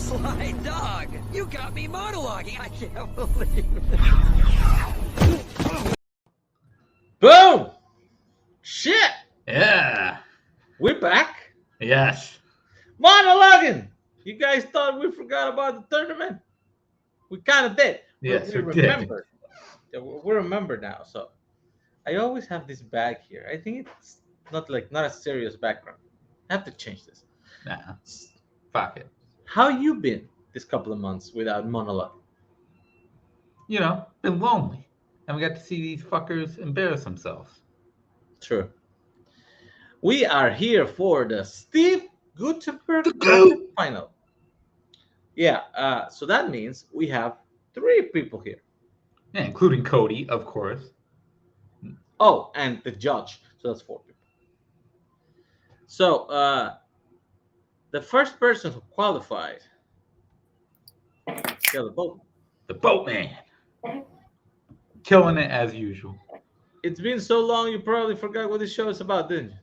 Sly dog, you got me monologuing. I can't believe it. Boom! Shit! Yeah. We're back. Yes. Monologuing! You guys thought we forgot about the tournament? We kind of did. Yes, we we did. remembered. Yeah, we remember now. So I always have this bag here. I think it's not a serious background. I have to change this. Nah. Fuck it. How you been this couple of months without monologue? You know, been lonely. And we got to see these fuckers embarrass themselves. True. We are here for the Steve Guttenberg bracket final. Yeah, so that means we have 3 people here. Yeah, including Cody, of course. Oh, and the judge. So that's 4 people. So the first person who qualified, the boat. The Boatman. Killing it as usual. It's been so long, you probably forgot what this show is about, didn't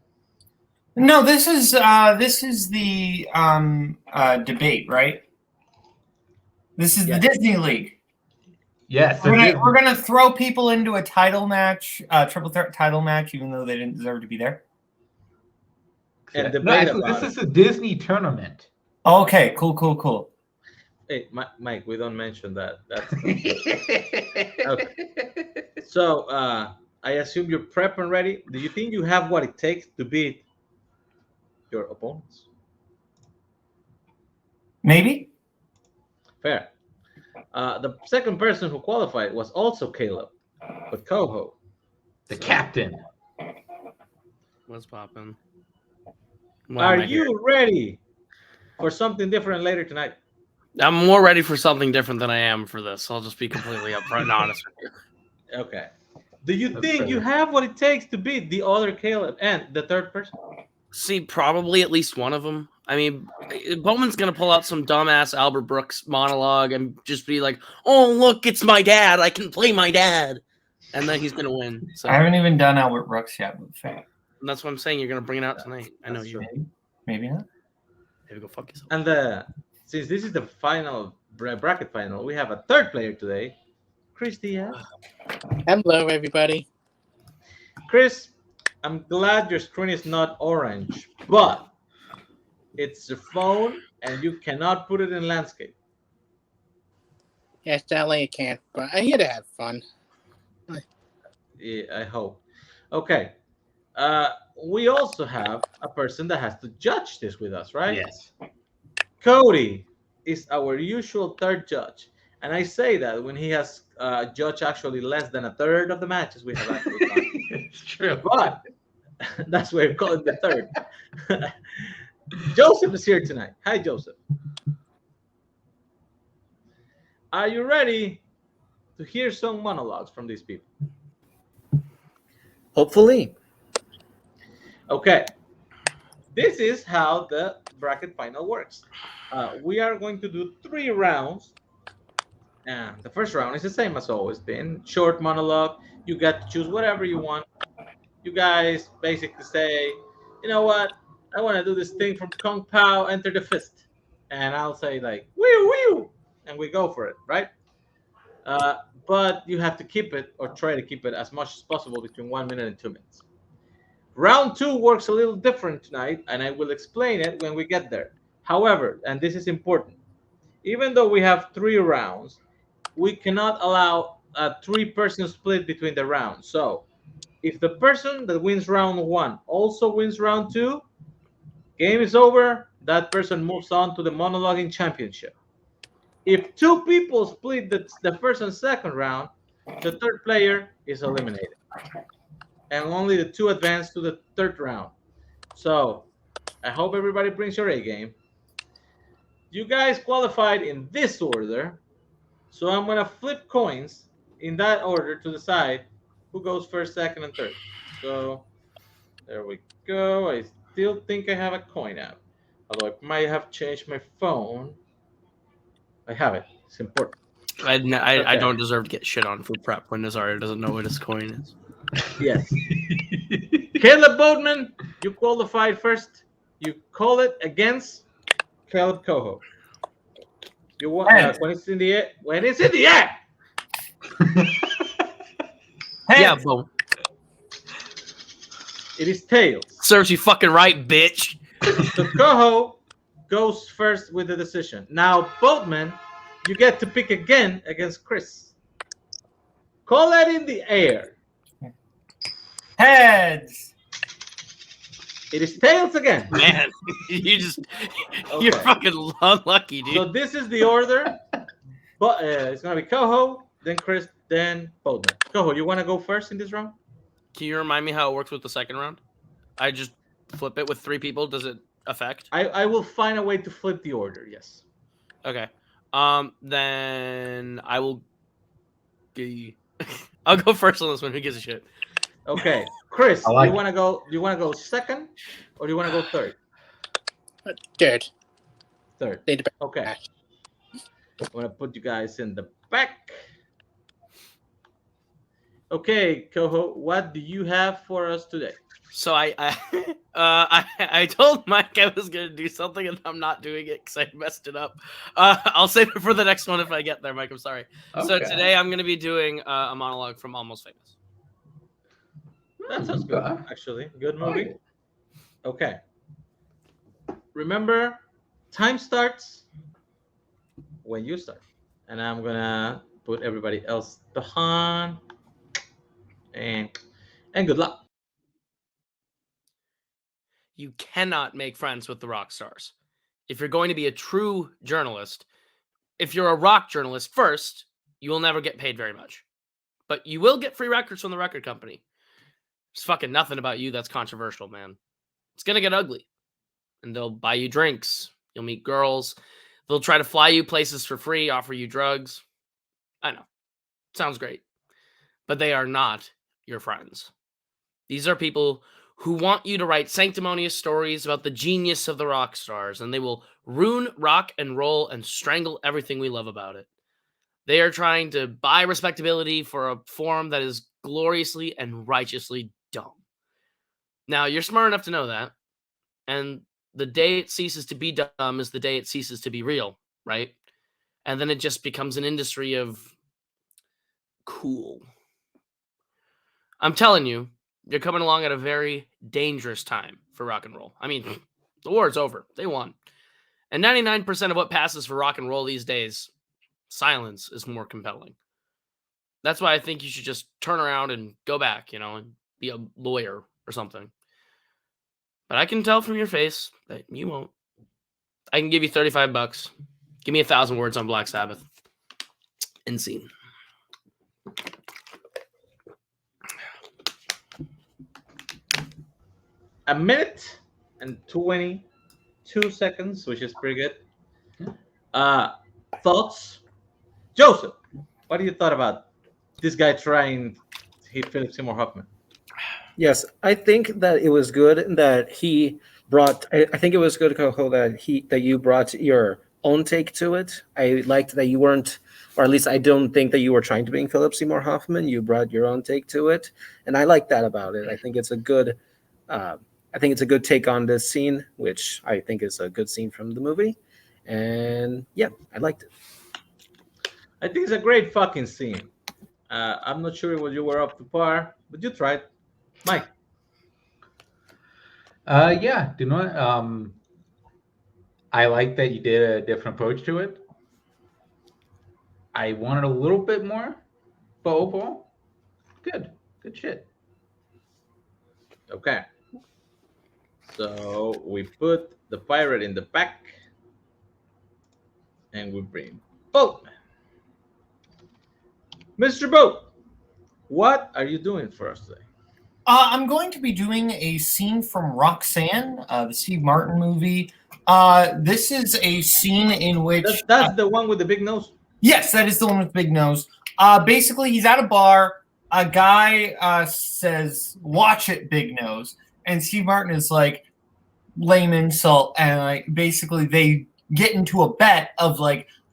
you? No, this is the debate, right? This is the Disney League. Yes. We're gonna throw people into a title match, triple threat title match, even though they didn't deserve to be there. And No, debate actually, about this is a Disney tournament. Okay, cool. Hey, Mike, we don't mention that. That's okay. So I assume you're prepped and ready. Do you think you have what it takes to beat your opponents? Maybe. Fair. The second person who qualified was also Kaleb, but Coho. The captain. What's poppin'? Are you ready for something different later tonight? I'm more ready for something different than I am for this. I'll just be completely upfront and honest with you. Okay. Do you That's think fair. you have what it takes to beat the other Kaleb and the third person? See, probably at least one of them. I mean, Bowman's going to pull out some dumbass Albert Brooks monologue and just be like, oh, look, it's my dad. I can play my dad. And then he's going to win. So I haven't even done Albert Brooks yet. But that's what I'm saying. You're going to bring it out tonight. I know That's you. true. maybe not. Maybe go fuck yourself. And since this is the final bracket final, we have a third player today, Chris Diaz. Hello, everybody. Chris, I'm glad your screen is not orange, but it's a phone and you cannot put it in landscape. Yes, sadly I can't, but I'm here to have fun. Yeah, I hope. Okay. We also have a person that has to judge this with us, right? Yes. Cody is our usual third judge. And I say that when he has judged actually less than a third of the matches we have actually done. It's true. But that's why we call it the third. Joseph is here tonight. Hi, Joseph. Are you ready to hear some monologues from these people? Hopefully. Okay. This is how the bracket final works. We are going to do 3 rounds. And the first round is the same as always been. Short monologue. You get to choose whatever you want. You guys basically say, you know what? I want to do this thing from Kung Pao, enter the fist. And I'll say like, woo, woo. And we go for it, right? But you have to keep it or try to keep it as much as possible between 1 minute and 2 minutes. Round 2 works a little different tonight, and I will explain it when we get there. However, and this is important, even though we have 3 rounds, we cannot allow a 3-person split between the rounds. So if the person that wins round 1 also wins round 2, game is over. That person moves on to the monologuing championship. If 2 people split the first and second round, the third player is eliminated. And only the 2 advance to the third round. So I hope everybody brings your A game. You guys qualified in this order. So I'm going to flip coins in that order to decide who goes first, second, and third. So there we go. I still think I have a coin app. Although I might have changed my phone. I have it. It's important. I don't deserve to get shit on for prep when Nazari doesn't know what his coin is. Yes. Kaleb Boatman, you qualified first. You call it against Kaleb Coho. You want Heads. when it's in the air? When it's in the air. Heads. Yeah, boom. It is tails. Serves you fucking right, bitch. So Coho goes first with the decision. Now, Boatman, you get to pick again against Chris. Call that in the air. Heads. It is tails again. Man, you're fucking unlucky, dude. So this is the order. But it's gonna be Coho, then Chris, then Boatman. Coho, you want to go first in this round? Can you remind me how it works with the second round? I just flip it with 3 people. Does it affect? I will find a way to flip the order. Yes. Okay. Then I will. I'll go first on this one. Who gives a shit? Okay, Chris, I like you want to go? Do you want to go second, or do you want to go third? Third. Third. They depend. Okay. I'm gonna put you guys in the back. Okay, Coho, what do you have for us today? So I told Mike I was gonna do something and I'm not doing it because I messed it up. I'll save it for the next one if I get there, Mike. I'm sorry. So Okay. today I'm gonna be doing a monologue from Almost Famous. That sounds good, Okay. actually. Good movie. Okay. Remember, time starts when you start. And I'm gonna put everybody else behind. And good luck. You cannot make friends with the rock stars. If you're going to be a true journalist, if you're a rock journalist first, you will never get paid very much. But you will get free records from the record company. There's fucking nothing about you that's controversial, man. It's going to get ugly. And they'll buy you drinks. You'll meet girls. They'll try to fly you places for free, offer you drugs. I know. Sounds great. But they are not your friends. These are people who want you to write sanctimonious stories about the genius of the rock stars, and they will ruin rock and roll and strangle everything we love about it. They are trying to buy respectability for a form that is gloriously and righteously dumb. Now, you're smart enough to know that, and the day it ceases to be dumb is the day it ceases to be real, right? And then it just becomes an industry of cool. I'm telling you, you're coming along at a very dangerous time for rock and roll. I mean, the war's over. They won. And 99% of what passes for rock and roll these days, silence is more compelling. That's why I think you should just turn around and go back, and be a lawyer or something. But I can tell from your face that you won't. I can give you $35. Give me 1,000 words on Black Sabbath. End scene. A minute and 22 seconds, which is pretty good. Thoughts? Joseph, what do you thought about this guy trying to hit Philip Seymour Hoffman? Yes, I think that it was good that he brought. I think it was good, Coco, that you brought your own take to it. I liked that you weren't, or at least I don't think that you were trying to bring Philip Seymour Hoffman. You brought your own take to it, and I like that about it. I think it's a good. I think it's a good take on this scene, which I think is a good scene from the movie, and yeah, I liked it. I think it's a great fucking scene. I'm not sure what you were up to par, but you tried. Mike. Yeah, you know what? I like that you did a different approach to it. I wanted a little bit more, but overall, good shit. Okay. So we put the pirate in the back, and we bring Boatman. Mr. Boat, what are you doing for us today? I'm going to be doing a scene from Roxanne, the Steve Martin movie. This is a scene in which... That's the one with the big nose? Yes, that is the one with the big nose. Basically, he's at a bar. A guy says, "Watch it, big nose." And Steve Martin is like, lame insult. And basically, they get into a bet of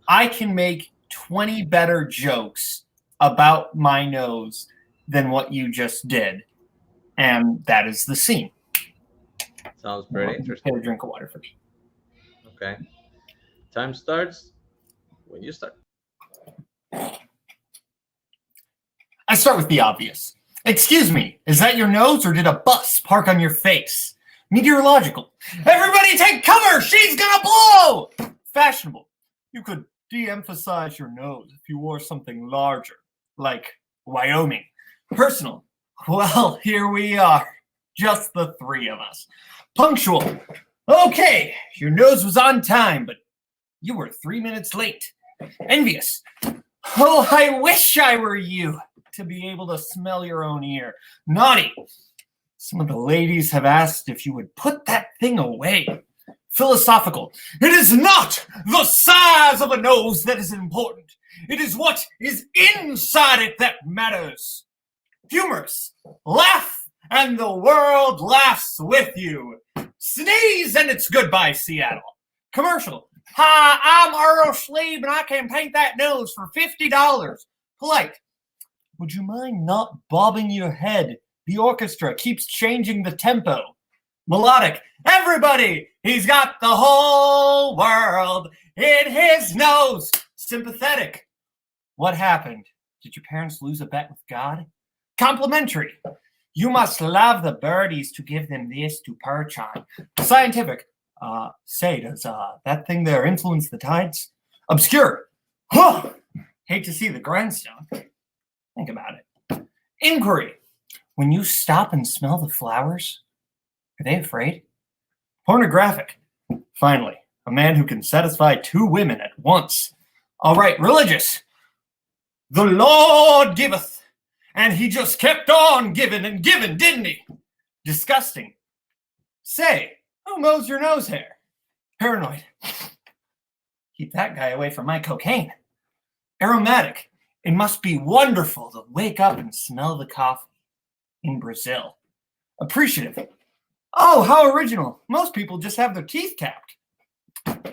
I can make 20 better jokes about my nose than what you just did. And that is the scene. Sounds pretty interesting. Get a drink of water first. Okay. Time starts when you start. I start with the obvious. Excuse me, is that your nose or did a bus park on your face? Meteorological. Everybody take cover! She's gonna blow! Fashionable. You could de-emphasize your nose if you wore something larger, like Wyoming. Personal. Well, here we are. Just the three of us. Punctual. Okay, your nose was on time, but you were 3 minutes late. Envious. Oh, I wish I were you to be able to smell your own ear. Naughty. Some of the ladies have asked if you would put that thing away. Philosophical. It is not the size of a nose that is important. It is what is inside it that matters. Humorous. Laugh and the world laughs with you. Sneeze and it's goodbye, Seattle. Commercial. Hi, I'm Earl Schlieb and I can paint that nose for $50. Polite. Would you mind not bobbing your head? The orchestra keeps changing the tempo. Melodic. Everybody, he's got the whole world in his nose. Sympathetic. What happened? Did your parents lose a bet with God? Complimentary. You must love the birdies to give them this to perch on. Scientific. Say, does that thing there influence the tides? Obscure. Huh. Hate to see the grindstone. Think about it. Inquiry. When you stop and smell the flowers, are they afraid? Pornographic. Finally, a man who can satisfy two women at once. All right, religious. The Lord giveth. And he just kept on giving and giving, didn't he? Disgusting. Say, who mows your nose hair? Paranoid. Keep that guy away from my cocaine. Aromatic. It must be wonderful to wake up and smell the coffee. In Brazil. Appreciative. Oh, how original. Most people just have their teeth capped.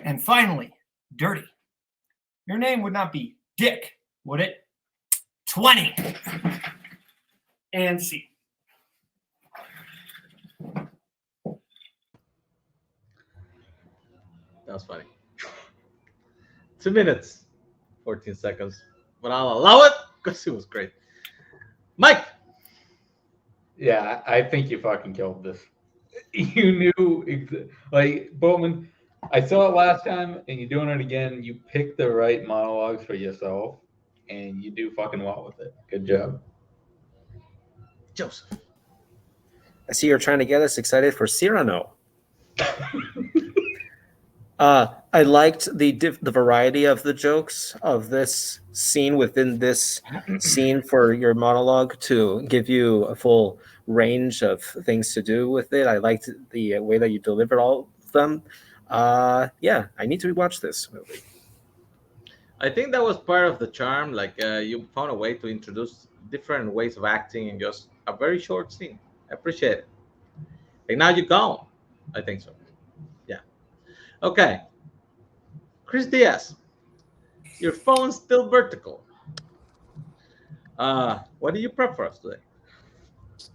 And finally, dirty. Your name would not be Dick, would it? 20. And C. That was funny. 2 minutes, 14 seconds. But I'll allow it because it was great. Mike! Yeah, I think you fucking killed this. You knew, like, Bowman, I saw it last time, and you're doing it again. You picked the right monologues for yourself, and you do fucking well with it. Good job. Joseph. I see you're trying to get us excited for Cyrano. I liked the variety of the jokes of this scene within this scene for your monologue to give you a full range of things to do with it. I liked the way that you delivered all of them. Yeah, I need to rewatch this movie. I think that was part of the charm. Like you found a way to introduce different ways of acting in just a very short scene. I appreciate it. And now you're gone. I think so. Yeah. Okay. Chris Diaz, your phone's still vertical. What do you prep for us today?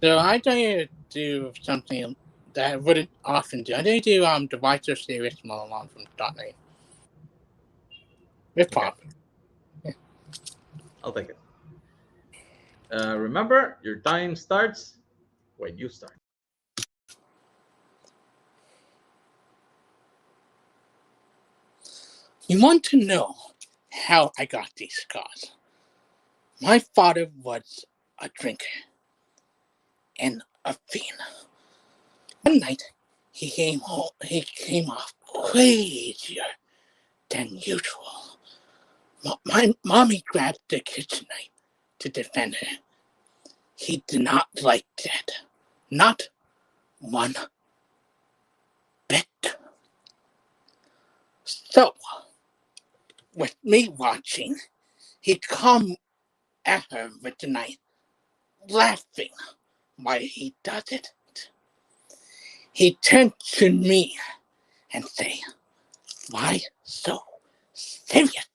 So I going to do something that I wouldn't often do. I going to do the Why So Serious monologue from .NET. With Pop. Yeah. I'll take it. Remember, your time starts when you start. You want to know how I got these scars? My father was a drinker and a fiend. One night, he came off crazier than usual. My mommy grabbed the kitchen knife to defend her. He did not like that. Not one bit. So, with me watching, he'd come at her with the knife, laughing while he does it. He turned to me and say, "Why so serious?"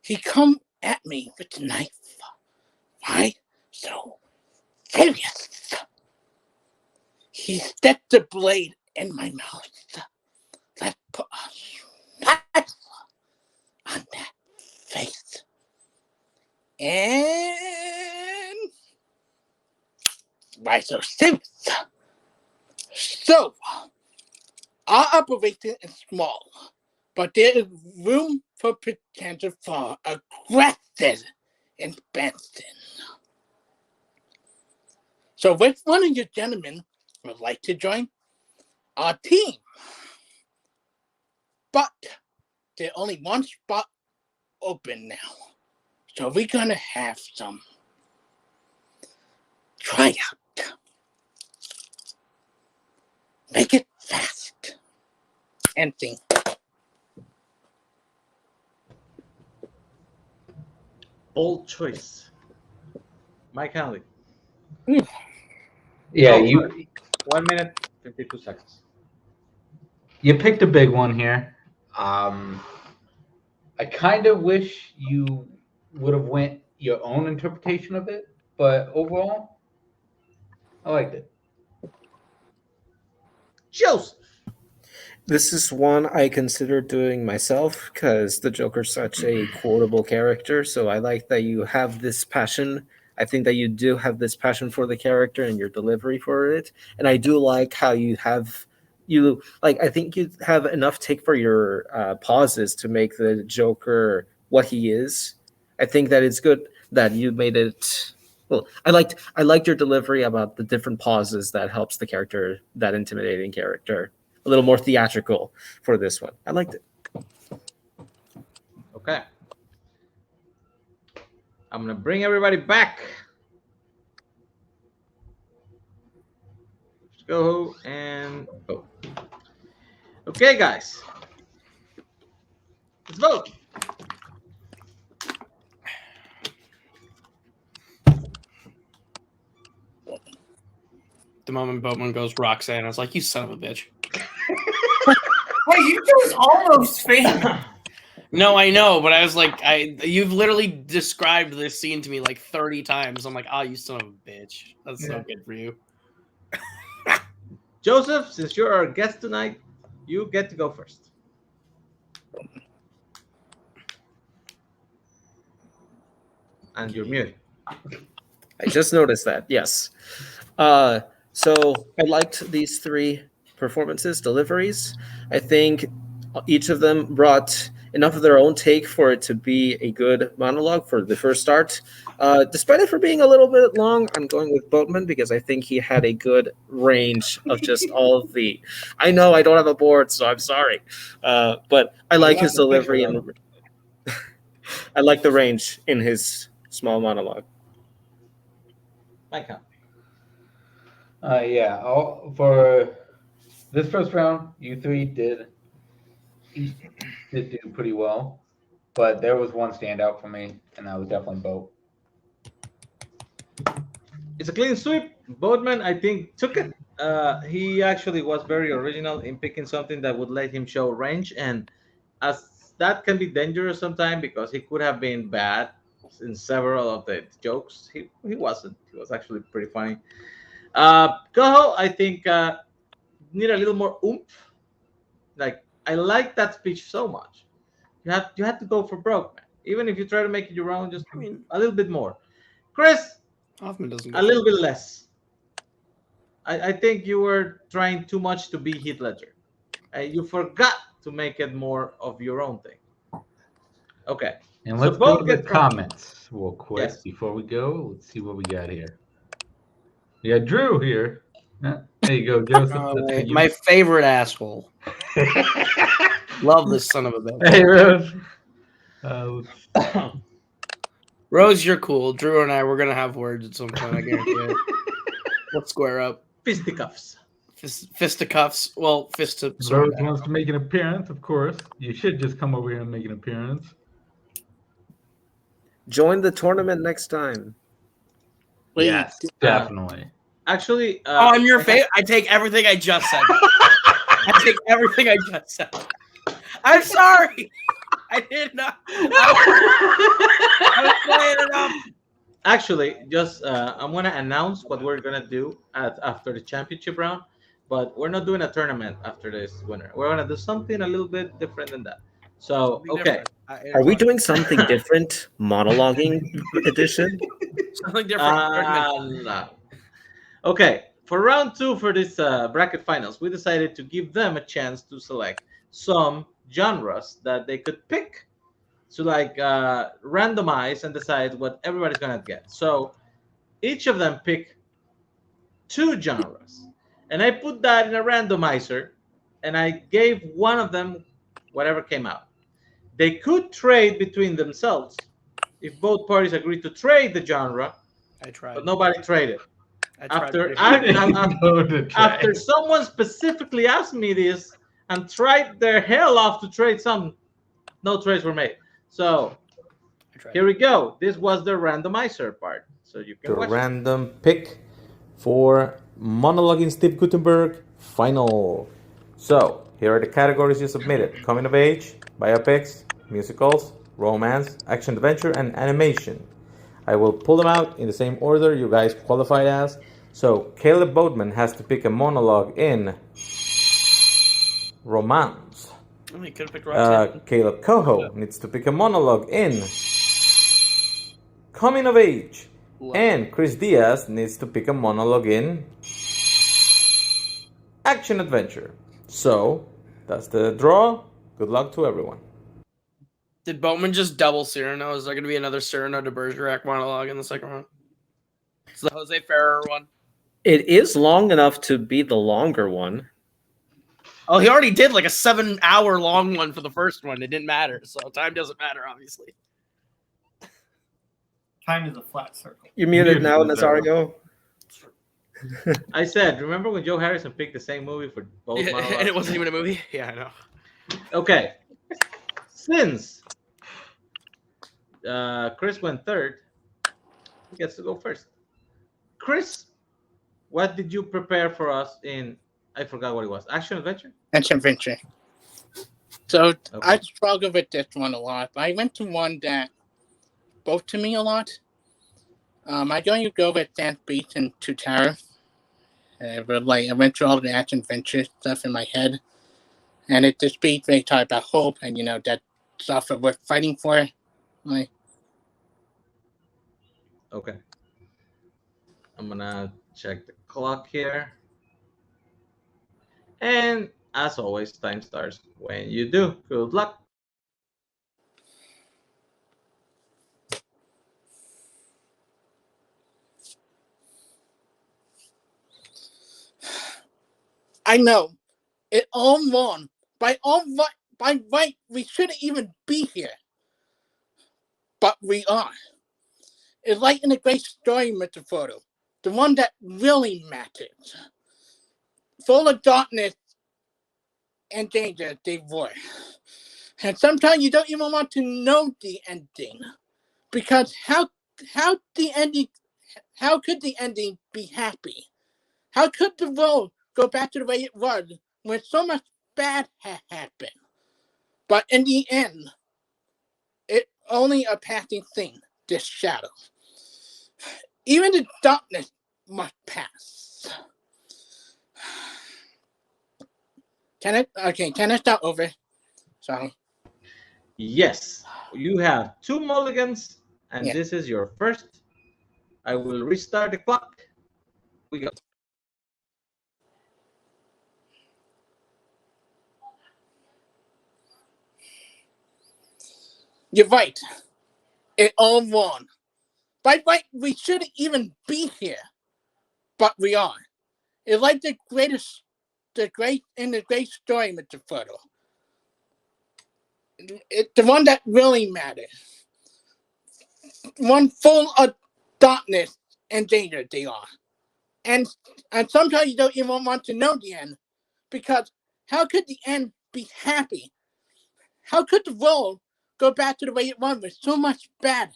He come at me with the knife. "Why so serious?" He stepped the blade in my mouth. Let's put a And why so serious? So, our operation is small, but there is room for potential for aggressive expansion. So, which one of you gentlemen would like to join our team? But there's only one spot open now. So we're gonna have some tryout. Make it fast. And think. Bold choice. Mike Hanley. Yeah, Oh, you 1 minute, 52 seconds. picked a big one here. I kind of wish you would have went your own interpretation of it, but overall, I liked it. Joseph. This is one I considered doing myself because the Joker's such a quotable character. So I like that you have this passion. I think that you do have this passion for the character and your delivery for it. And I do like how I think you have enough take for your pauses to make the Joker what he is. I think that it's good that you made it. Well, I liked your delivery about the different pauses that helps the character, that intimidating character, a little more theatrical for this one. I liked it. Okay. I'm going to bring everybody back. Let's go and vote. Okay, guys. Let's vote. The moment Boatman goes Roxanne, I was like, you son of a bitch. Hey, you was almost famous. No, I know, but I was like, you've literally described this scene to me like 30 times. I'm like, you son of a bitch. That's so good for you. Joseph, since you're our guest tonight, you get to go first. And you're muted. I just noticed that. Yes. So I liked these three performances, deliveries. I think each of them brought enough of their own take for it to be a good monologue for the first start. Despite it for being a little bit long, I'm going with Boatman because I think he had a good range of just all of the. I know I don't have a board, so I'm sorry, but I like his delivery and I like the range in his small monologue. Micah. Yeah, for this first round, you three did do pretty well, but there was one standout for me, and that was definitely Boat. It's a clean sweep. Boatman, I think, took it. He actually was very original in picking something that would let him show range, and as that can be dangerous sometimes because he could have been bad in several of the jokes. He wasn't. He was actually pretty funny. Goho, I think, need a little more oomph. Like, I like that speech so much. You have to go for broke, man. Even if you try to make it your own, just a little bit more. Chris, Hoffman doesn't a little bit less. I think you were trying too much to be Heath Ledger. You forgot to make it more of your own thing. Okay. And So let's go to the comments real quick before we go. Let's see what we got here. We got Drew here. There you go, Joseph. My favorite asshole. Love this son of a bitch. Hey, Rose. Rose, you're cool. Drew and I, we're going to have words at some point, I guarantee it. Let's square up. Fisticuffs. Fisticuffs. Well, fist to Rose wants to make an appearance, of course. You should just come over here and make an appearance. Join the tournament next time. Yes, definitely. Actually, I'm your favorite. I take everything I just said. I take everything I just said. I'm sorry. I did not. I was playing it up. Actually, just I'm gonna announce what we're gonna do after the championship round, but we're not doing a tournament after this winner. We're gonna do something a little bit different than that. So, okay, Are we doing something different? Monologuing edition? something different? No. Okay, for round 2 for this bracket finals, we decided to give them a chance to select some genres that they could pick to like randomize and decide what everybody's gonna get. So each of them pick 2 genres, and I put that in a randomizer, and I gave one of them whatever came out. They could trade between themselves if both parties agreed to trade the genre, I tried. but nobody traded. I tried. After pretty hard. after someone specifically asked me this and tried their hell off to trade some, no trades were made. So I tried. here we go. This was the randomizer part. So you can The watch it. random pick for Monologuing Steve Guttenberg final. So here are the categories you submitted: coming of age, biopics, musicals, romance, action adventure, and animation. I will pull them out in the same order you guys qualified as. So Kaleb Boatman has to pick a monologue in romance. Oh, you could have picked Roxanne. Caleb Coho needs to pick a monologue in coming of age. And Chris Diaz needs to pick a monologue in action adventure. So that's the draw. Good luck to everyone. Did Bowman just double Cyrano? Is there going to be another Cyrano de Bergerac monologue in the second round? It's the Jose Ferrer one. It is long enough to be the longer one. Oh, he already did like a 7-hour long one for the first one. It didn't matter. So time doesn't matter, obviously. Time is a flat circle. You're muted now, Nazario. I said, remember when Joe Harrison picked the same movie for both Yeah, monologues? and it wasn't even a movie? Yeah, I know. Okay. Since Chris went third, he gets to go first. Chris, what did you prepare for us in, I forgot what it was, action adventure? Action adventure. So Okay. I struggled with this one a lot. I went to one that spoke to me a lot. I'm going to go with Dance Beat and Two Tower. But like I went through all the action adventure stuff in my head, and it just beat they talk about hope and that stuff that we're fighting for. Like, Okay. I'm gonna check the clock here. And as always, time starts when you do. Good luck. I know it all wrong. By right, we shouldn't even be here, but we are. It's like in a great story, Mr. Photo, the one that really matters. Full of darkness and danger, they were. And sometimes you don't even want to know the ending, because how could the ending be happy? How could the world go back to the way it was when so much bad had happened? But in the end, it's only a passing thing, this shadow. Even the darkness must pass. Can I start over? Sorry. Yes, you have 2 mulligans, and Yeah. this is your first. I will restart the clock. We go. You're right. It all wrong. By right, we shouldn't even be here, but we are. It's like the great story, Mr. Furtle. It's the one that really matters. One full of darkness and danger they are. And sometimes you don't even want to know the end, because how could the end be happy? How could the world go back to the way it was when so much bad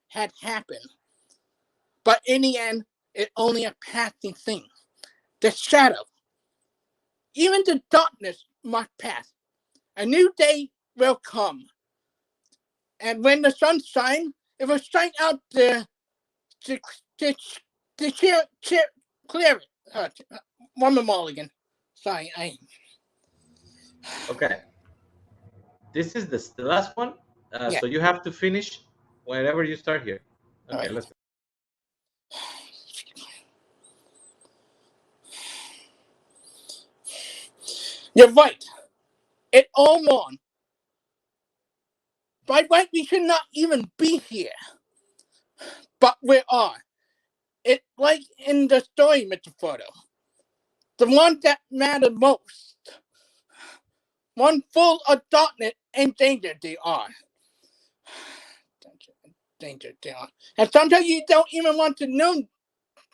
had happened? But in the end, it's only a passing thing. The shadow. Even the darkness must pass. A new day will come. And when the sun shines, it will shine out to clear it. One more mulligan. Sorry, Okay. This is the last one. Yeah. So you have to finish whenever you start here. Okay, Alright. let's go. You're right. It all on. By right, we should not even be here. But we are. It like in the story, Mr. Photo. The one that mattered most. One full of darkness and danger they are. Danger they are. And sometimes you don't even want to know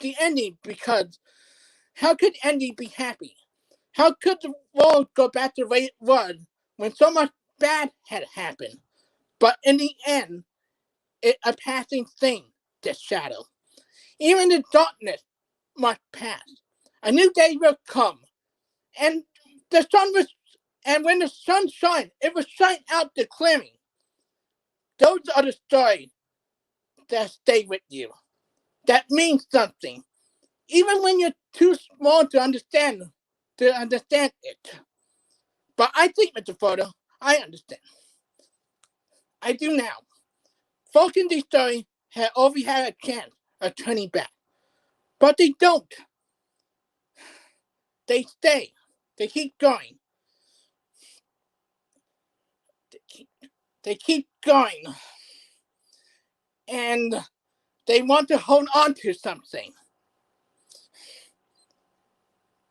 the ending because how could Andy be happy? How could the world go back to the way it was when so much bad had happened? But in the end, it's a passing thing, this shadow. Even the darkness must pass. A new day will come. And the sun was, and when the sun shines, it will shine out the clearing. Those are the stories that stay with you. That means something. Even when you're too small to understand it. But I think, Mr. Photo, I understand. I do now. Folks in these stories have always had a chance of turning back. But they don't. They stay. They keep going. They keep going. And they want to hold on to something.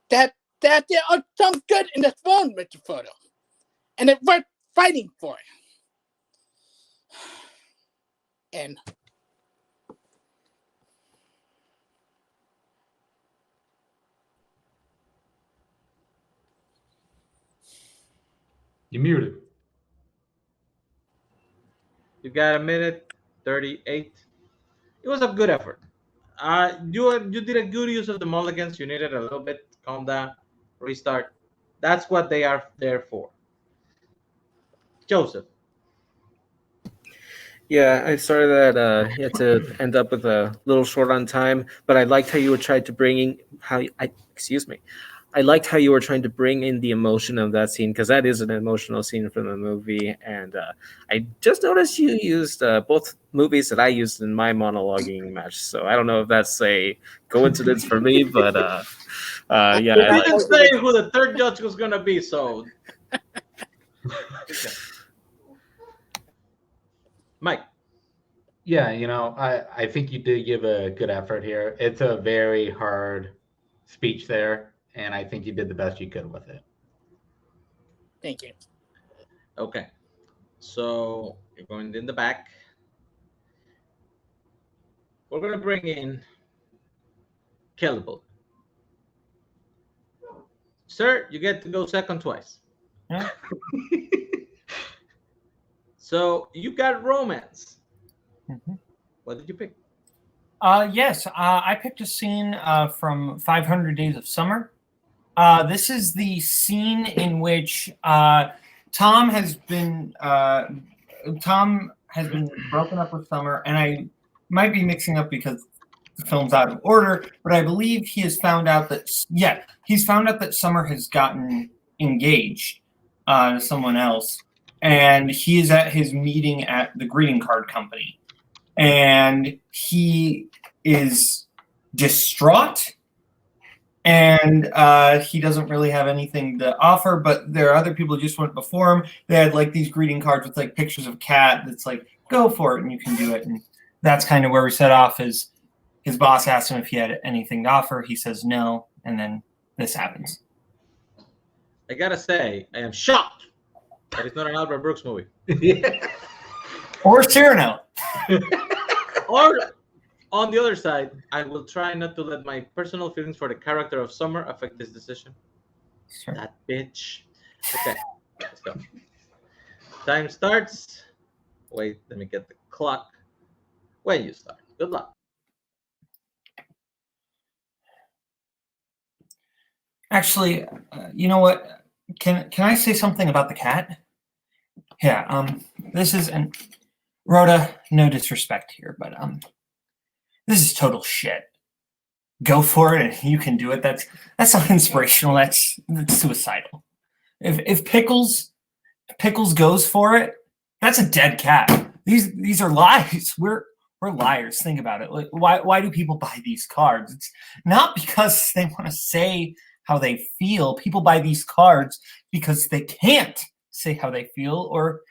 That there are some good in this world, Mr. Photo. And it's worth fighting for. And You muted. You got a minute 38. It was a good effort. You did a good use of the mulligans. You needed a little bit. Calm down. Restart. That's what they are there for. Joseph. Yeah, I sorry that you had to end up with a little short on time, but I liked how you were trying to bring in excuse me. I liked how you were trying to bring in the emotion of that scene because that is an emotional scene from the movie, and I just noticed you used both movies that I used in my monologuing match. So I don't know if that's a coincidence for me, but yeah. You didn't say who the third judge was gonna be, so. Okay. Mike. Yeah, I think you did give a good effort here. It's a very hard speech there, and I think you did the best you could with it. thank you. Okay. So you're going in the back. We're gonna bring in Kaleb. Sir, you get to go second twice. Yeah. So you got romance. Mm-hmm. What did you pick? Yes, I picked a scene from 500 Days of Summer. This is the scene in which Tom has been broken up with Summer, and I might be mixing up because the film's out of order, but I believe he has found out that Summer has gotten engaged to someone else, and he is at his meeting at the greeting card company, and he is distraught. And he doesn't really have anything to offer, but there are other people who just went before him. They had like these greeting cards with like pictures of cat that's like, go for it and you can do it. And that's kind of where we set off. Is his boss asked him if he had anything to offer. He says no. And then this happens. I gotta say, I am shocked that it's not an Albert Brooks movie. Or Cyrano. Or on the other side, I will try not to let my personal feelings for the character of Summer affect this decision. Sure. That bitch. Okay, let's go. Time starts. Wait, let me get the clock. When you start. Good luck. Actually, you know what? Can I say something about the cat? Yeah. This is and Rhoda. No disrespect here, but this is total shit. Go for it, and you can do it. That's not inspirational. That's suicidal. If Pickles goes for it, That's a dead cat. These are lies. We're liars. Think about it. Like, why do people buy these cards? It's not because they want to say how they feel. People buy these cards because they can't say how they feel, or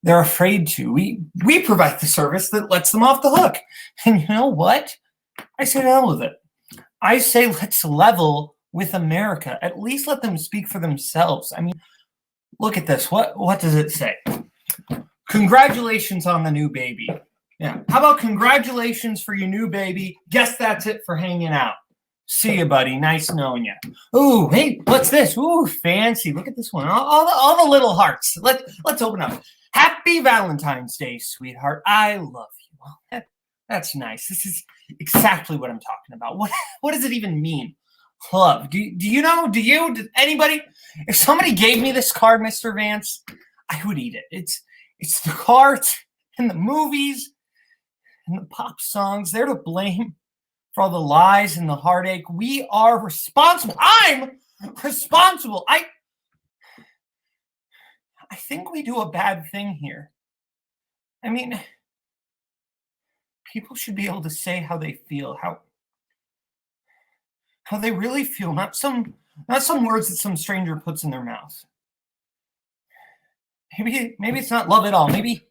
they're afraid to. We provide the service that lets them off the hook. And you know what? I say to hell with it. I say let's level with America. At least let them speak for themselves. I mean, look at this. What does it say? Congratulations on the new baby. Yeah. How about congratulations for your new baby? Guess that's it for hanging out. See you, buddy. Nice knowing you. Ooh, hey, what's this? Ooh, fancy. Look at this one. All the little hearts. Let's open up. Happy Valentine's Day, sweetheart. I love you. Well, that's nice. This is exactly what I'm talking about. What does it even mean? Love. Do you know? Did anybody? If somebody gave me this card, Mr. Vance, I would eat it. It's the cards and the movies and the pop songs. They're to blame for all the lies and the heartache. We are responsible. I'm responsible. I think we do a bad thing here. I mean, people should be able to say how they feel, how they really feel, not some words that some stranger puts in their mouth. Maybe it's not love at all. Maybe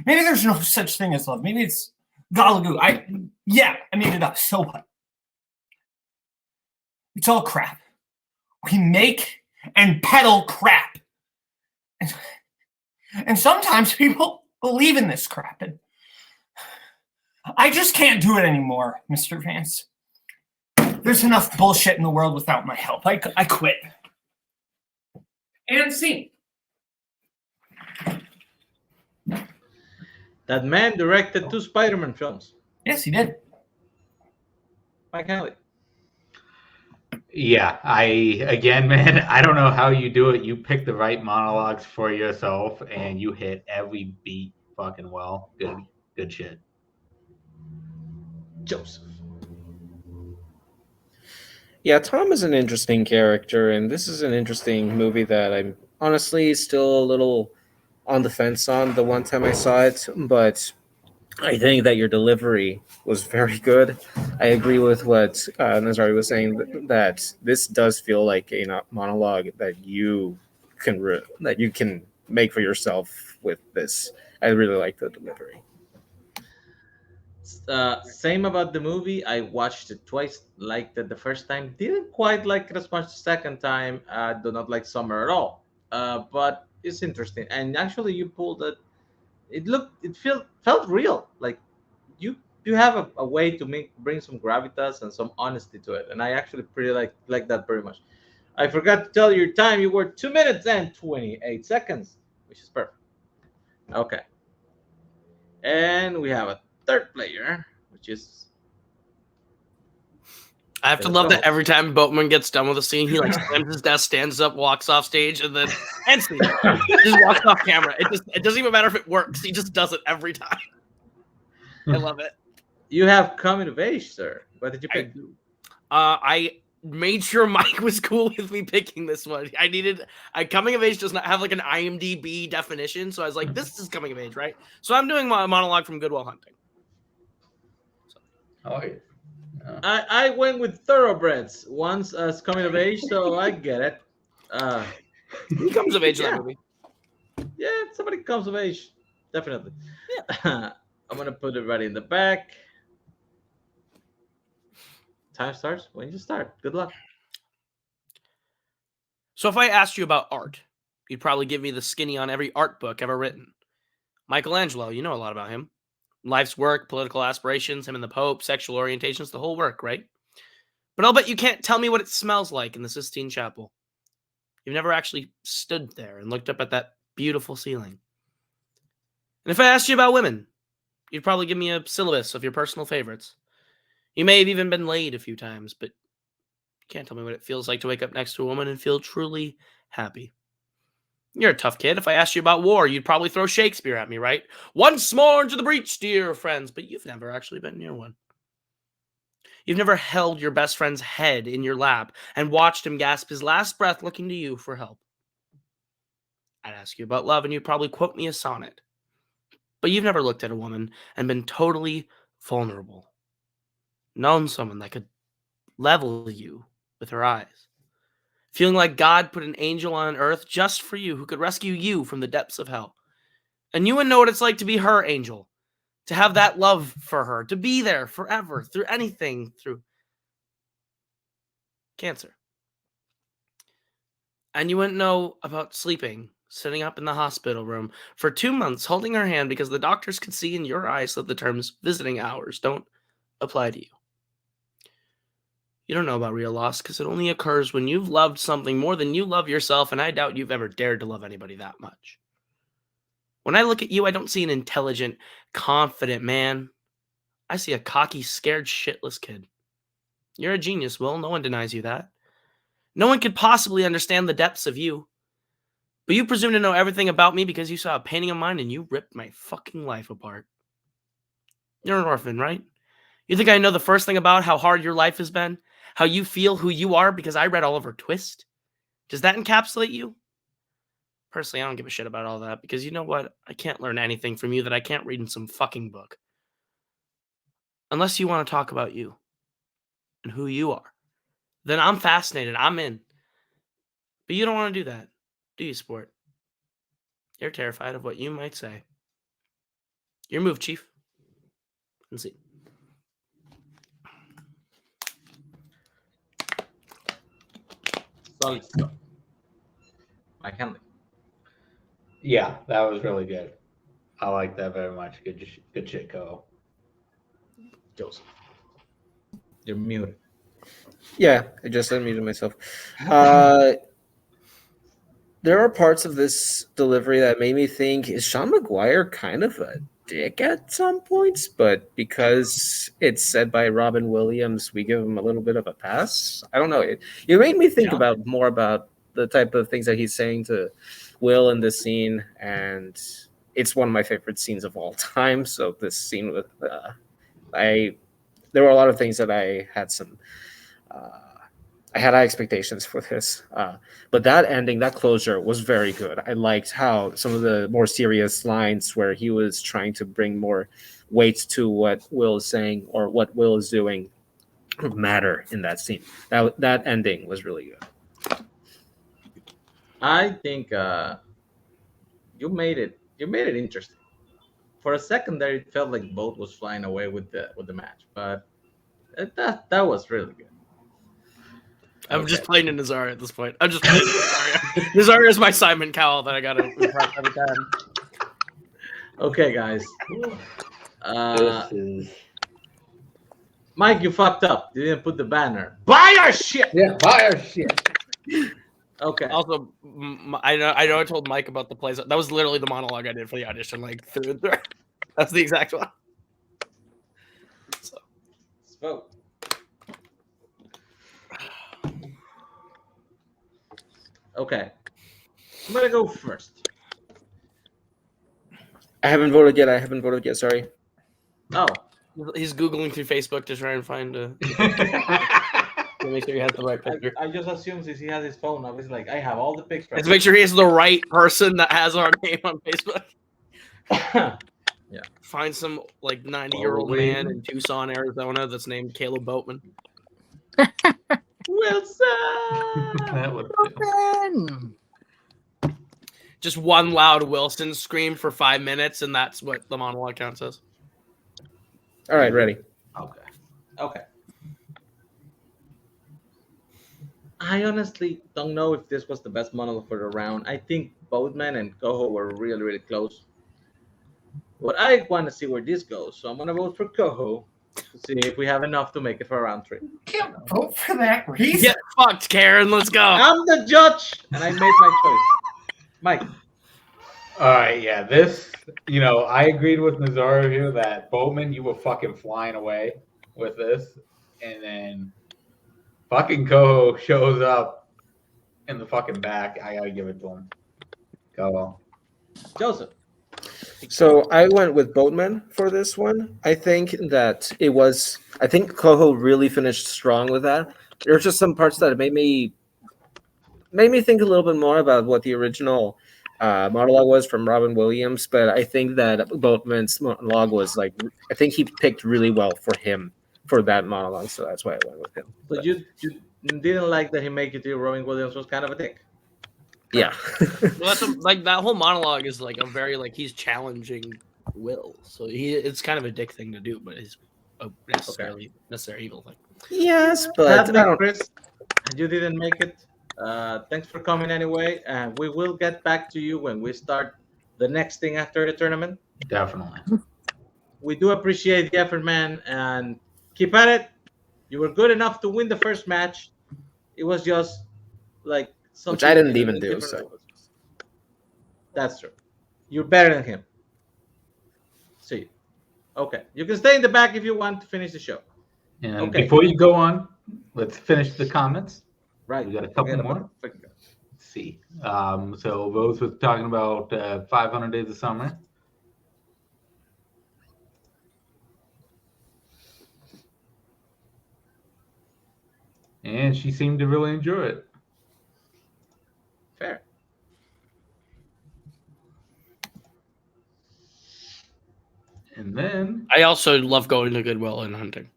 there's no such thing as love. Maybe it's Galagoo. I made it up. So what? It's all crap. We make and peddle crap. And sometimes people believe in this crap. And I just can't do it anymore, Mr. Vance. There's enough bullshit in the world without my help. I quit. And scene. That man directed 2 Spider-Man films. Yes, he did. Mike Hanley. Yeah, man, I don't know how you do it. You pick the right monologues for yourself, and you hit every beat fucking well. Good shit. Joseph. Yeah, Tom is an interesting character, and this is an interesting movie that I'm honestly still a little on the fence on the one time I saw it, but I think that your delivery was very good. I agree with what Nazari was saying, that this does feel like a monologue that you can make for yourself with this. I really like the delivery. Same about the movie. I watched it twice. Liked it the first time. Didn't quite like it as much the second time. Do not like Summer at all. But it's interesting. And actually, you pulled it. It felt real. Like you have a way to bring some gravitas and some honesty to it. And I actually pretty like that very much. I forgot to tell you your time. You were 2 minutes and 28 seconds, which is perfect. Okay. And we have a third player, which is. I have to love that every time Boatman gets done with a scene, he like slams his desk, stands up, walks off stage, and then ends scene. Just walks off camera. It doesn't even matter if it works. He just does it every time. I love it. You have coming of age, sir. What did you pick? I made sure Mike was cool with me picking this one. Coming of age does not have like an IMDb definition, so I was like, this is coming of age, right? So I'm doing my monologue from Good Will Hunting. Oh, yeah. I went with Thoroughbreds once as coming of age, so I get it. He comes of age in that movie. Yeah, somebody comes of age, definitely. Yeah. I'm gonna put it right in the back. Time starts when you start. Good luck. So if I asked you about art, you'd probably give me the skinny on every art book ever written. Michelangelo, you know a lot about him. Life's work, political aspirations, him and the Pope, sexual orientations, the whole work, right? But I'll bet you can't tell me what it smells like in the Sistine Chapel. You've never actually stood there and looked up at that beautiful ceiling. And if I asked you about women, you'd probably give me a syllabus of your personal favorites. You may have even been laid a few times, but you can't tell me what it feels like to wake up next to a woman and feel truly happy. You're a tough kid. If I asked you about war, you'd probably throw Shakespeare at me, right? Once more into the breach, dear friends. But you've never actually been near one. You've never held your best friend's head in your lap and watched him gasp his last breath looking to you for help. I'd ask you about love, and you'd probably quote me a sonnet. But you've never looked at a woman and been totally vulnerable. Known someone that could level you with her eyes. Feeling like God put an angel on earth just for you who could rescue you from the depths of hell. And you would know what it's like to be her angel. To have that love for her. To be there forever. Through anything. Through cancer. And you wouldn't know about sleeping, sitting up in the hospital room for 2 months, holding her hand because the doctors could see in your eyes that the terms visiting hours don't apply to you. You don't know about real loss because it only occurs when you've loved something more than you love yourself, and I doubt you've ever dared to love anybody that much. When I look at you, I don't see an intelligent, confident man. I see a cocky, scared, shitless kid. You're a genius, Will. No one denies you that. No one could possibly understand the depths of you. But you presume to know everything about me because you saw a painting of mine and you ripped my fucking life apart. You're an orphan, right? You think I know the first thing about how hard your life has been? How you feel, who you are, because I read Oliver Twist? Does that encapsulate you? Personally, I don't give a shit about all that because you know what? I can't learn anything from you that I can't read in some fucking book. Unless you want to talk about you and who you are. Then I'm fascinated. I'm in. But you don't want to do that, do you, sport? You're terrified of what you might say. Your move, Chief. Let's see. Solid stuff. Mike Henley. Yeah, that was really good. I like that very much. Good shit, Ko. Joseph. You're muted. Yeah, I just unmuted myself. There are parts of this delivery that made me think, is Sean McGuire kind of a dick at some points? But because it's said by Robin Williams, we give him a little bit of a pass. I don't know. It made me think about more about the type of things that he's saying to Will in this scene, and it's one of my favorite scenes of all time. So this scene with there were a lot of things that I had some. I had high expectations for this, but that ending, that closure was very good. I liked how some of the more serious lines where he was trying to bring more weight to what Will is saying or what Will is doing matter in that scene. That ending was really good. I think you made it interesting. For a second there, it felt like Boat was flying away with the match, but that was really good. I'm just playing in Nazaria at this point. I'm just playing Nazaria. Nazaria is my Simon Cowell that I gotta impress every time. Okay, guys. Mike, you fucked up. You didn't put the banner. Buy our shit. Yeah, buy our shit. Okay. Also, I know I told Mike about the plays. That was literally the monologue I did for the audition, like through and through. That's the exact one. So. Let's vote. Okay. I'm gonna go first. I haven't voted yet. Sorry. Oh. He's Googling through Facebook to try and find to make sure he has the right picture. I just assume since he has his phone up, it's like I have all the pictures. Let's make sure he has the right person that has our name on Facebook. Yeah. Find some like 90-year-old man in Tucson, Arizona that's named Kaleb Boatman. Wilson. Just one loud Wilson scream for 5 minutes, and that's what the monologue counts as. All right, ready. Okay. I honestly don't know if this was the best monologue for the round. I think Boatman and Coho were really, really close. But I want to see where this goes, so I'm gonna vote for Coho to see if we have enough to make it for round 3. Can't vote for that reason. Get fucked, Karen. Let's go. I'm the judge, and I made my choice. Mike. All right, yeah, this, I agreed with Nazario here that Bowman, you were fucking flying away with this, and then fucking Coho shows up in the fucking back. I gotta give it to him. Coho. Joseph. So I went with Boatman for this one. I think that I think Coho really finished strong with that. There's just some parts that made me think a little bit more about what the original monologue was from Robin Williams, but I think that Boatman's monologue was like I think he picked really well for him for that monologue, so that's why I went with him. So But, you didn't like that he made you feel Robin Williams was kind of a dick. yeah. Well, like that whole monologue is like a very like he's challenging Will, so it's kind of a dick thing to do, but it's a necessary evil thing. Yes, but Sadly, I don't. Chris, you didn't make it. Thanks for coming anyway, and we will get back to you when we start the next thing after the tournament. Definitely. We do appreciate the effort, man, and keep at it. You were good enough to win the first match. It was just like something Which I didn't in even a do. different So way. That's true. You're better than him. See. Okay. You can stay in the back if you want to finish the show. And Okay. before you go on, let's finish the comments. Right. We got a couple Forget more. about the freaking guy. Let's see. So Rose was talking about 500 Days of Summer. And she seemed to really enjoy it. Fair. And then I also love going to Goodwill and hunting.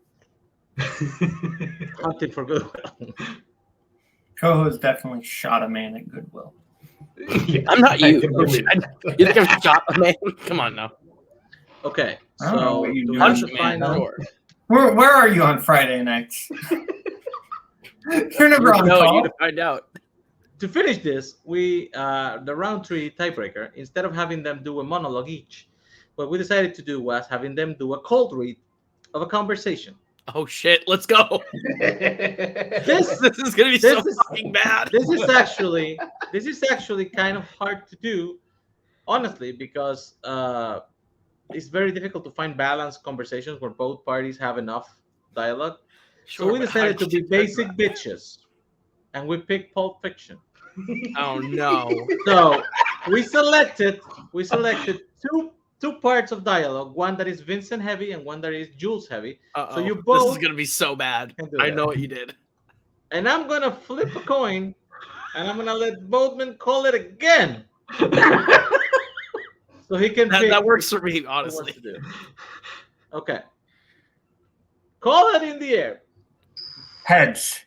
Hunted for good. Coho's definitely shot a man at Goodwill. Yeah, I'm not I you. can believe it. You think I'm shot a man? Come on now. Okay. I don't know So what you to do have as the a man, final. Sure. Where are you on Friday nights? You're never on No, call. you to find out. To finish this, we the round 3 tiebreaker. Instead of having them do a monologue each, what we decided to do was having them do a cold read of a conversation. Oh shit, let's go. This This is gonna be so This is- fucking bad. this is actually kind of hard to do, honestly, because it's very difficult to find balanced conversations where both parties have enough dialogue. So we but decided how to be did you do basic bitches, and we picked Pulp Fiction. that? Oh no. So we selected two parts of dialogue, one that is Vincent heavy and one that is Jules heavy. Uh-oh. So you This both is gonna be so bad. can do I that. know what you did. And I'm gonna flip a coin, and I'm gonna let Boatman call it again, so he can pick That works for me, what he wants honestly. to do. Okay. Call it in the air. Heads.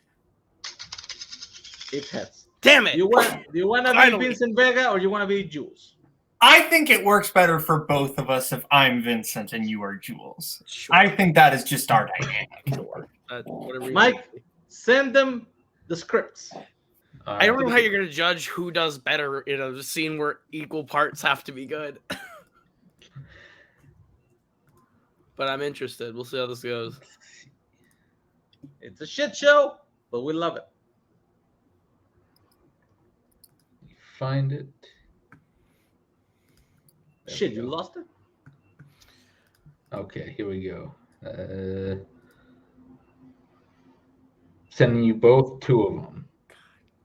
It's heads. Damn it. Do you want to be Finally. Vincent Vega or you want to be Jules? I think it works better for both of us if I'm Vincent and you are Jules. Sure. I think that is just our dynamic. Whatever you Mike, want. send them the scripts. I don't know how you're gonna judge who does better in a scene where equal parts have to be good. But I'm interested. We'll see how this goes. It's a shit show, but we love it. Find it. There Shit, we you go. lost it? Okay, here we go. Sending you both 2 of them.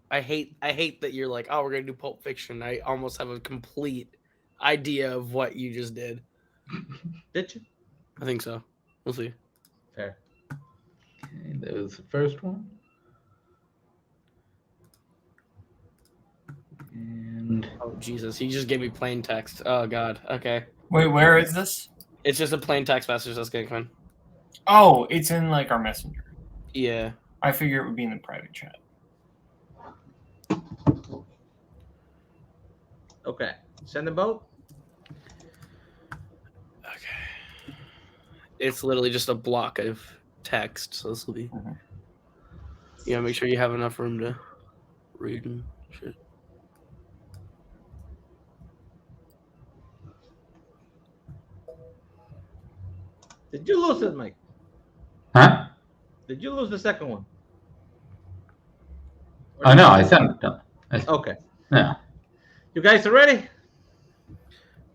I hate that you're like, oh, we're gonna do Pulp Fiction. I almost have a complete idea of what you just did. Did you? I think so. We'll see. Fair. Okay, that was the first one. And Oh Jesus, he just gave me plain text. Oh God. Okay. Wait, where is this? It's just a plain text message that's getting fun. Oh, it's in like our messenger. Yeah. I figure it would be in the private chat. Okay. Send them both? Okay. It's literally just a block of text, so this will be. Mhm. Yeah, make sure you have enough room to read and shit. Did you lose it, Mike? huh? Did you lose the second one? Oh no, I sent them. Okay. Yeah. You guys are ready?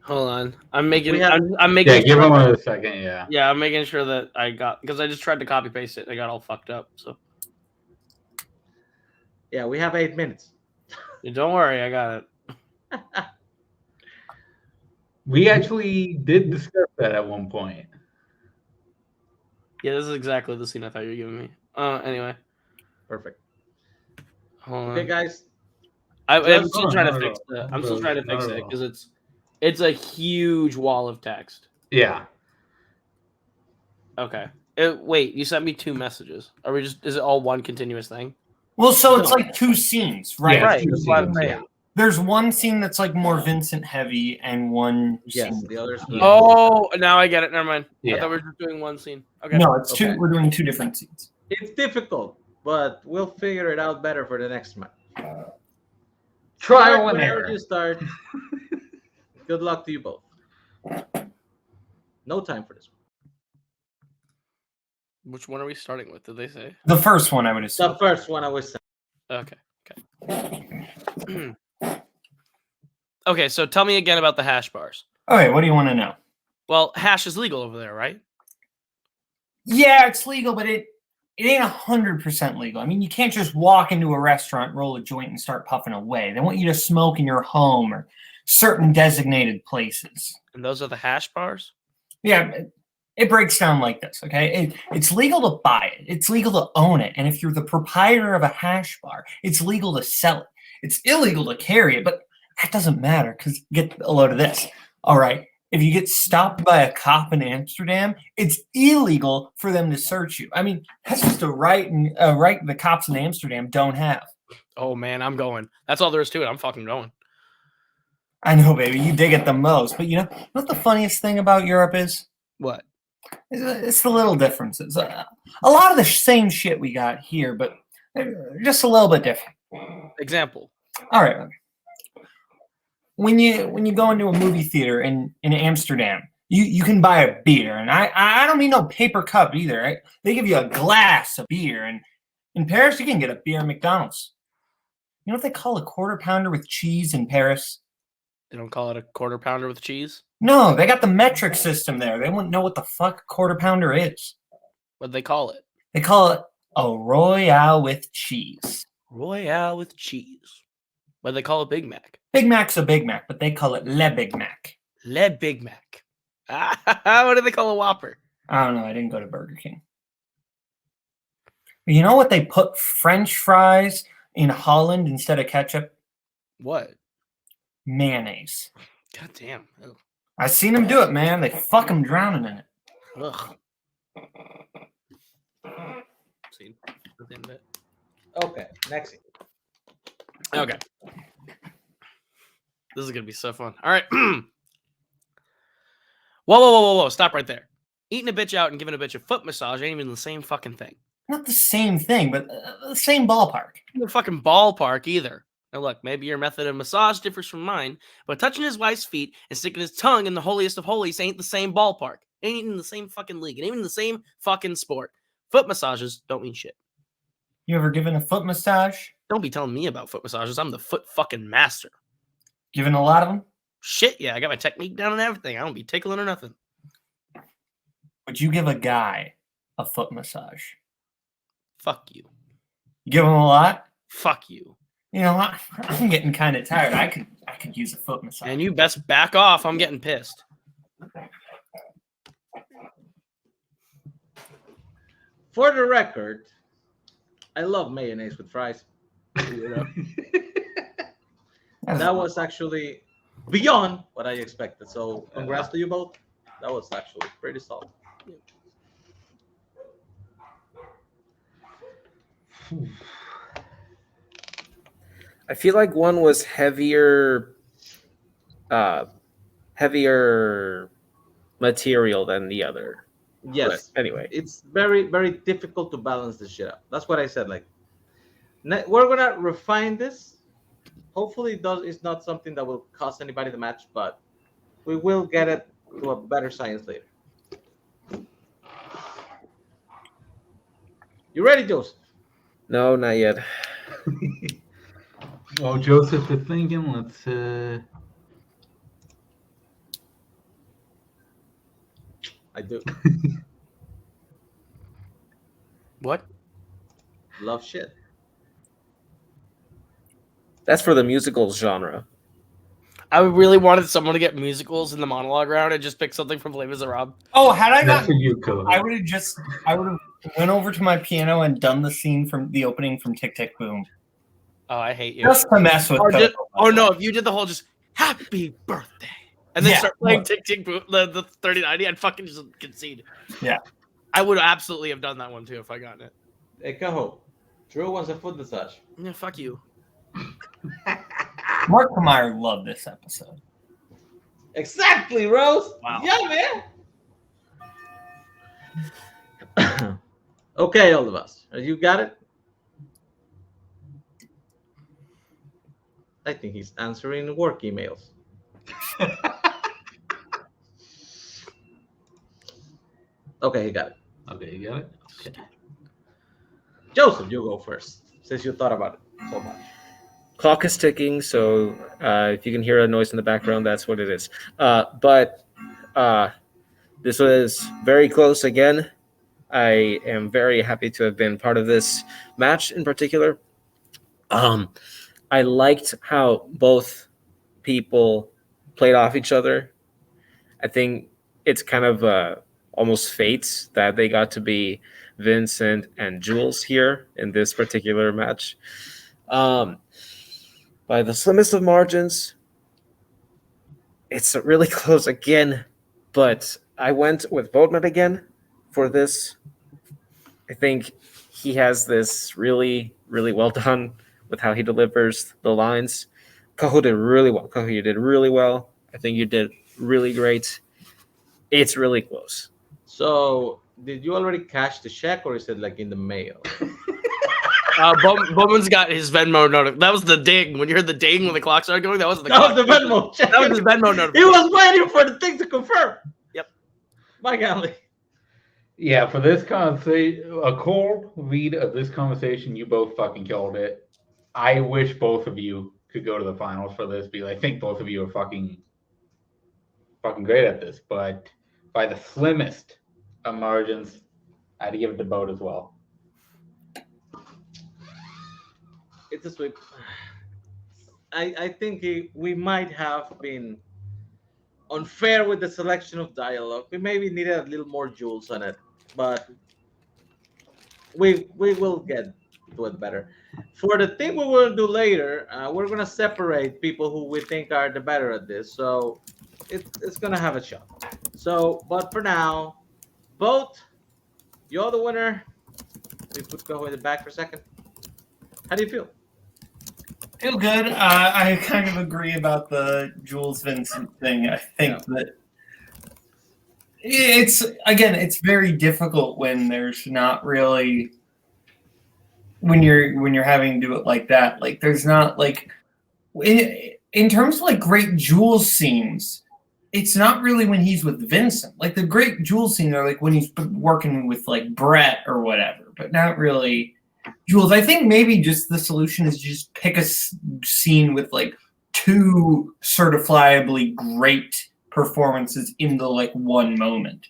Hold on. I'm making. We have- I'm making. Yeah, give sure- them a second. Yeah. Yeah, I'm making sure that I got because I just tried to copy paste it. I got all fucked up. So Yeah, we have 8 minutes. don't worry, I got it. We actually did discuss that at one point. Yeah, this is exactly the scene I thought you were giving me. Anyway, Perfect. hold on. Okay, guys. I'm still trying to not at fix all. it. I'm still trying to fix Not at it all. because it's a huge wall of text. Yeah. Okay. Wait, you sent me 2 messages. Are we just? Is it all one continuous thing? Well, so it's No. like 2 scenes, right? Yeah, Right. two That's what I'm scenes, saying. yeah. There's one scene that's like more Vincent heavy, and one Yes, scene. the others. Yeah. Oh, now I get it. Never mind. I Yeah. thought we were just doing one scene. Okay. No, it's two. Okay. We're doing 2 different scenes. It's difficult, but we'll figure it out better for the next match. Trial Start and whenever error. you start. Good luck to you both. No time for this one. Which one are we starting with? Did they say? The first one, I would assume. The first one I was saying. Okay. Okay. So tell me again about the hash bars. Okay, what do you want to know? Well, hash is legal over there, right? Yeah, it's legal, but it ain't 100% legal. I mean, you can't just walk into a restaurant, roll a joint, and start puffing away. They want you to smoke in your home or certain designated places. And those are the hash bars. Yeah, it breaks down like this, okay? It's legal to buy it. It's legal to own it. And if you're the proprietor of a hash bar, it's legal to sell it. It's illegal to carry it, but that doesn't matter because get a load of this. All right, if you get stopped by a cop in Amsterdam, it's illegal for them to search you. I mean, that's just a right the cops in Amsterdam don't have. Oh man, I'm going. That's all there is to it. I'm fucking going. I know, baby, you dig it the most. But you know what the funniest thing about Europe is? What? It's the little differences. A lot of the same shit we got here, but just a little bit different. Example. All right. When you go into a movie theater in Amsterdam, you can buy a beer, and I don't mean no paper cup either. Right? They give you a glass of beer, and in Paris you can get a beer at McDonald's. You know what they call a quarter pounder with cheese in Paris? They don't call it a quarter pounder with cheese. No, they got the metric system there. They wouldn't know what the fuck a quarter pounder is. What do they call it? They call it a Royale with cheese. Royale with cheese. What do they call a Big Mac? Big Mac's a Big Mac, but they call it Le Big Mac. Le Big Mac. What do they call a Whopper? I don't know. I didn't go to Burger King. You know what they put French fries in Holland instead of ketchup? What? Mayonnaise. God damn. Ugh. I seen them do it, man. They fuck them drowning in it. Ugh. See? Within a bit. Okay, next scene. Okay. This is gonna be so fun. All right. Whoa. Stop right there. Eating a bitch out and giving a bitch a foot massage ain't even the same fucking thing. Not the same thing, but the same ballpark. No fucking ballpark either. Now look, maybe your method of massage differs from mine, but touching his wife's feet and sticking his tongue in the holiest of holies ain't the same ballpark. Ain't even in the same fucking league. It ain't even in the same fucking sport. Foot massages don't mean shit. You ever given a foot massage? Don't be telling me about foot massages. I'm the foot fucking master. Given a lot of them? Shit, yeah, I got my technique down and everything. I don't be tickling or nothing. Would you give a guy a foot massage? Fuck you. You give him a lot? Fuck you. You know, I'm getting kind of tired. I could use a foot massage. And you best back off. I'm getting pissed. For the record, I love mayonnaise with fries. That was actually beyond what I expected. So congrats to you both. That was actually pretty solid. I feel like one was heavier material than the other. Yes. But anyway, It's very, very difficult to balance this shit out. That's what I said. Like, we're gonna refine this. Hopefully, it's not something that will cost anybody the match, but we will get it to a better science later. You ready, Joseph? no, not yet. Well, Joseph is thinking. Let's. I do. What? Love shit. That's for the musicals genre. I really wanted someone to get musicals in the monologue round and just pick something from Les Miserables. Oh, had I That's not, for you, Kaleb. I would have went over to my piano and done the scene from the opening from Tick Tick Boom. Oh, I hate you. Just to mess with Or, Coco. no, if you did the whole just happy birthday and then Yeah. start playing Tick Tick Boom, the 3090, I'd fucking just concede. Yeah. I would absolutely have done that one too if I gotten it. Hey, Cajo, Drew wants a foot massage. Yeah, fuck you. Mark Meyer loved this episode. Exactly, Rose. Wow. Yeah, man. Okay, all of us. You got it? I think he's answering work emails. Okay, he got it. Okay, you got it? Okay. Joseph, you go first, since you thought about it so much. Clock is ticking, so if you can hear a noise in the background, that's what it is. But this was very close again. I am very happy to have been part of this match in particular. I liked how both people played off each other. I think it's kind of almost fate that they got to be Vincent and Jules here in this particular match. By the slimmest of margins, it's really close again, but I went with Boatman again for this. I think he has this really, really well done with how he delivers the lines. Cajo did really well. Cajo, you did really well. I think you did really great. It's really close. So, did you already cash the check, or is it like in the mail? Bowman's got his Venmo notification. That was the ding. When you heard the ding when the clock started going, that wasn't the That clock. was the Venmo check. That was his Venmo He notification. was waiting for the thing to confirm. Yep. My golly. Yeah, for this conversation, a cold read of this conversation, you both fucking killed it. I wish both of you could go to the finals for this because I think both of you are fucking great at this. But by the slimmest of margins, I'd give it to Boat as well. It's a sweep. I think we might have been unfair with the selection of dialogue. We maybe needed a little more jewels on it, but we will get to it better. For the thing we will do later, we're gonna separate people who we think are the better at this, so it's gonna have a shot. So, but for now, Boat, you're the winner. We put Go in the back for a second. How do you feel? Feel good. I kind of agree about the Jules Vincent thing. I think that it's very difficult when there's not really when you're having to do it like that. Like there's not like in terms of like great Jules scenes, it's not really when he's with Vincent. Like the great Jules scene are like when he's working with like Brett or whatever, but not really Jules. I think maybe just the solution is just pick a scene with like two certifiably great performances in the like one moment.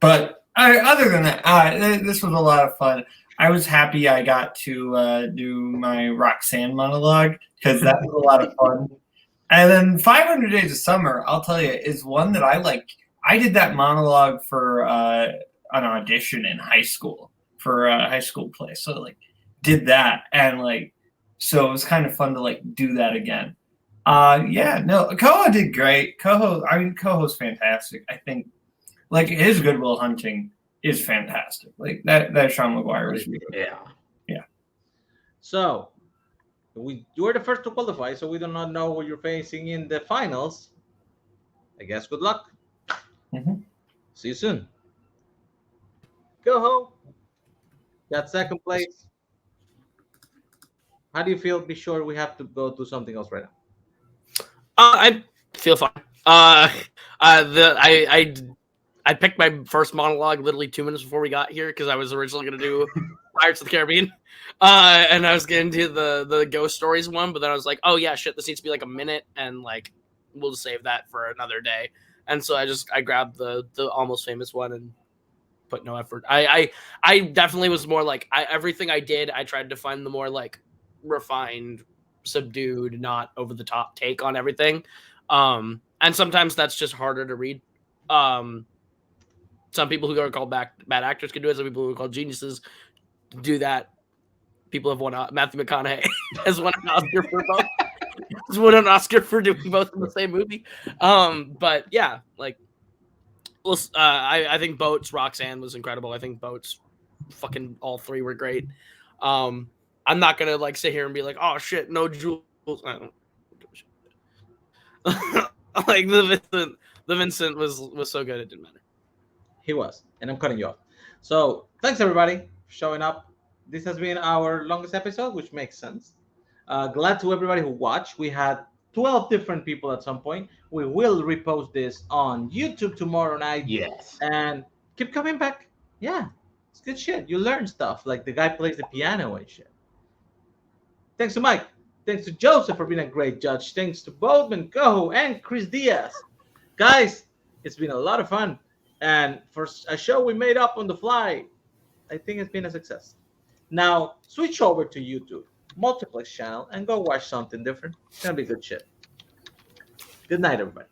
But other than that, this was a lot of fun. I was happy I got to do my Roxanne monologue because that was a lot of fun. And then 500 Days of Summer, I'll tell you, is one that I like. I did that monologue for an audition in high school for a high school play. So like did that and like so it was kind of fun to like do that again. Coho did great. Coho's fantastic. I think like his Goodwill Hunting is fantastic. Like that Sean McGuire was really good. Yeah. So you were the first to qualify, so we do not know who you're facing in the finals. I guess good luck. Mm-hmm. See you soon. Coho. Got second place. How do you feel? Be sure we have to go to something else right now. I feel fine. I picked my first monologue literally 2 minutes before we got here because I was originally going to do Pirates of the Caribbean, and I was going to do the Ghost Stories one, but then I was like, oh yeah, shit, this needs to be like a minute, and like we'll just save that for another day. And so I grabbed the Almost Famous one and put no effort. I definitely was more like everything I did, I tried to find the more like refined, subdued, not over the top take on everything. And sometimes that's just harder to read. Some people who are called bad actors can do it. Some people who are called geniuses do that. people have won. Matthew McConaughey has won an Oscar for both. Has won an Oscar for doing both in the same movie. But yeah, like, I think Boats, Roxanne was incredible. I think Boats, fucking all three were great. I'm not gonna like sit here and be like, oh shit, no Jules. I don't give a shit. Like the Vincent was so good it didn't matter. He was, and I'm cutting you off. So thanks everybody for showing up. This has been our longest episode, which makes sense. Glad to everybody who watched. We had 12 different people at some point. We will repost this on YouTube tomorrow night. Yes. And keep coming back. Yeah, it's good shit. You learn stuff, like the guy plays the piano and shit. Thanks to Mike. Thanks to Joseph for being a great judge. Thanks to Boatman, Coho, and Chris Diaz. Guys, it's been a lot of fun. And for a show we made up on the fly, I think it's been a success. Now, switch over to YouTube, Multiplex channel, and go watch something different. It's going to be good shit. Good night, everybody.